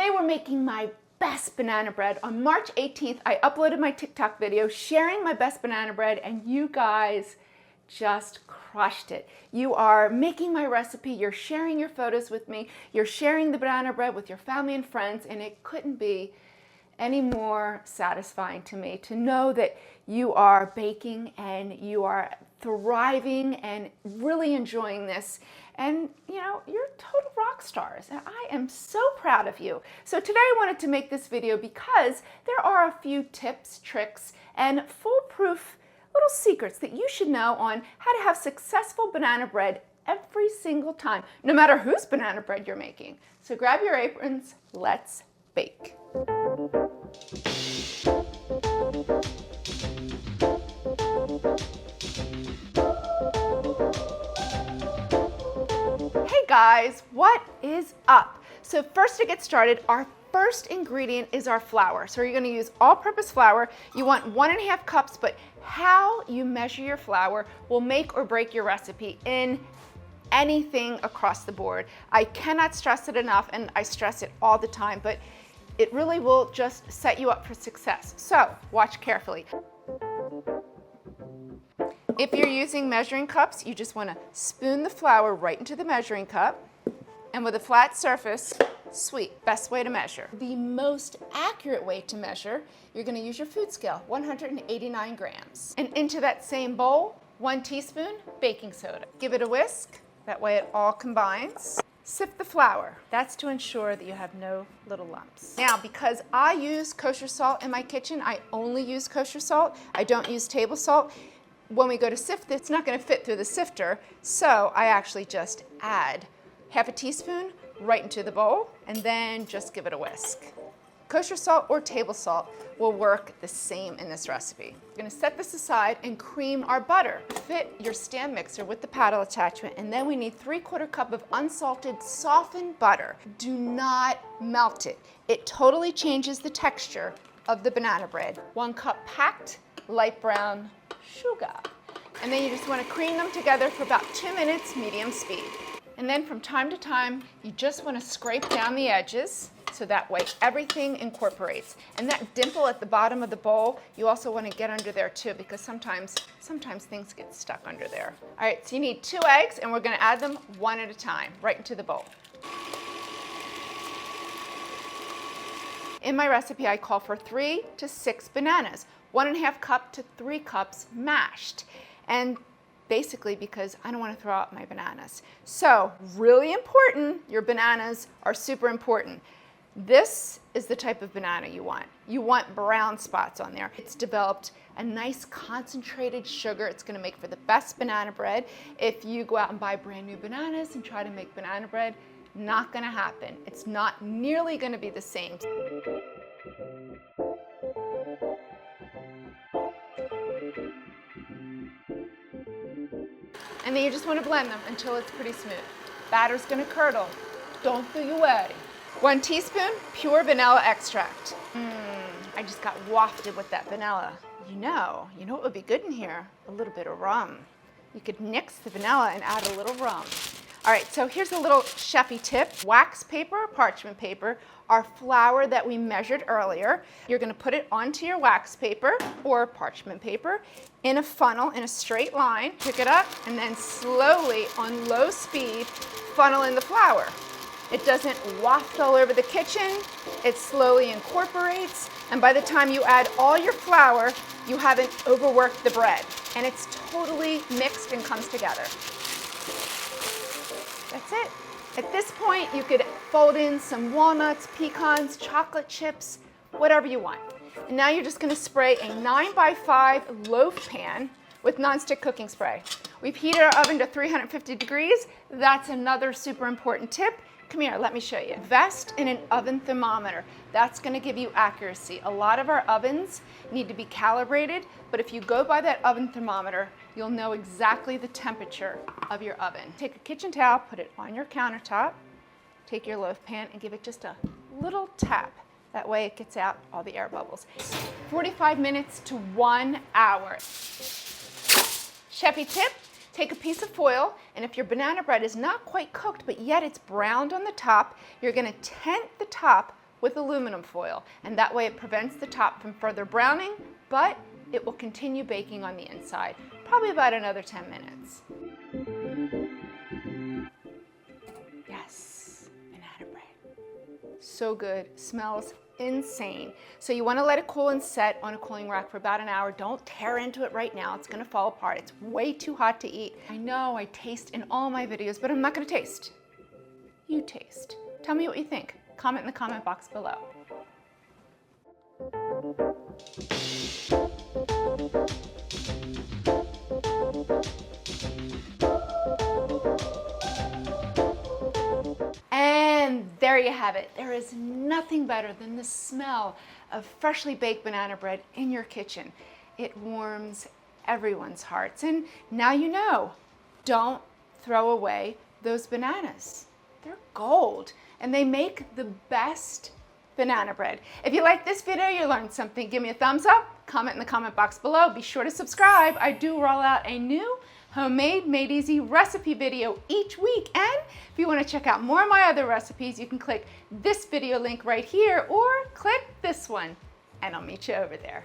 Today we're making my best banana bread. On March 18th, I uploaded my TikTok video sharing my best banana bread, and you guys just crushed it. You are making my recipe, you're sharing your photos with me, you're sharing the banana bread with your family and friends, and it couldn't be any more satisfying to me to know that you are baking and you are thriving and really enjoying this. And you know, you're total rock stars, and I am so proud of you. So today I wanted to make this video because there are a few tips, tricks, and foolproof little secrets that you should know on how to have successful banana bread every single time, no matter whose banana bread you're making. So grab your aprons, let's bake. Hey guys, what is up? So first to get started, our first ingredient is our flour. So you're going to use all-purpose flour. You want 1.5 cups, but how you measure your flour will make or break your recipe in anything across the board. I cannot stress it enough, and I stress it all the time, but it really will just set you up for success. So watch carefully. If you're using measuring cups, you just want to spoon the flour right into the measuring cup, and with a flat surface, sweet, best way to measure. The most accurate way to measure, you're going to use your food scale, 189 grams. And into that same bowl, 1 teaspoon baking soda. Give it a whisk, that way it all combines. Sift the flour. That's to ensure that you have no little lumps. Now, because I use kosher salt in my kitchen, I only use kosher salt. I don't use table salt. When we go to sift, it's not going to fit through the sifter, so I actually just add half a teaspoon right into the bowl and then just give it a whisk. Kosher salt or table salt will work the same in this recipe. We're going to set this aside and cream our butter. Fit your stand mixer with the paddle attachment, and then we need 3/4 cup of unsalted softened butter. Do not melt it. It totally changes the texture of the banana bread. 1 cup packed light brown sugar. And then you just want to cream them together for about 2 minutes, medium speed. And then from time to time, you just want to scrape down the edges so that way everything incorporates. And that dimple at the bottom of the bowl, you also want to get under there too, because sometimes things get stuck under there. All right, so you need 2 eggs, and we're going to add them one at a time right into the bowl. In my recipe, I call for 3 to 6 bananas, 1.5 cup to 3 cups mashed. And basically because I don't want to throw out my bananas. So really important, your bananas are super important. This is the type of banana you want. You want brown spots on there. It's developed a nice concentrated sugar. It's going to make for the best banana bread. If you go out and buy brand new bananas and try to make banana bread, not going to happen. It's not nearly going to be the same. And then you just want to blend them until it's pretty smooth. Batter's going to curdle. Don't throw your way. 1 teaspoon pure vanilla extract. I just got wafted with that vanilla. You know what would be good in here? A little bit of rum. You could nix the vanilla and add a little rum. All right, so here's a little chefy tip. Wax paper or parchment paper, our flour that we measured earlier. You're going to put it onto your wax paper or parchment paper in a funnel in a straight line. Pick it up and then slowly on low speed funnel in the flour. It doesn't waft all over the kitchen. It slowly incorporates, and by the time you add all your flour, you haven't overworked the bread, and it's totally mixed and comes together. That's it. At this point, you could fold in some walnuts, pecans, chocolate chips, whatever you want. And now you're just going to spray a 9x5 loaf pan with nonstick cooking spray. We've heated our oven to 350 degrees. That's another super important tip. Come here, let me show you. Invest in an oven thermometer. That's going to give you accuracy. A lot of our ovens need to be calibrated, but if you go by that oven thermometer, you'll know exactly the temperature of your oven. Take a kitchen towel, put it on your countertop, take your loaf pan and give it just a little tap. That way it gets out all the air bubbles. 45 minutes to 1 hour. Chefy tip, take a piece of foil, and if your banana bread is not quite cooked, but yet it's browned on the top, you're gonna tent the top with aluminum foil, and that way it prevents the top from further browning, but it will continue baking on the inside, probably about another 10 minutes. Yes, banana bread. So good, smells insane. So you want to let it cool and set on a cooling rack for about an hour. Don't tear into it right now. It's going to fall apart. It's way too hot to eat. I know I taste in all my videos, but I'm not going to taste. You taste. Tell me what you think. Comment in the comment box below. And there you have it. There is nothing better than the smell of freshly baked banana bread in your kitchen. It warms everyone's hearts. And now you know, don't throw away those bananas. They're gold, and they make the best banana bread. If you like this video, you learned something, give me a thumbs up, comment in the comment box below. Be sure to subscribe. I do roll out a new homemade, made easy recipe video each week. And if you want to check out more of my other recipes, you can click this video link right here or click this one, and I'll meet you over there.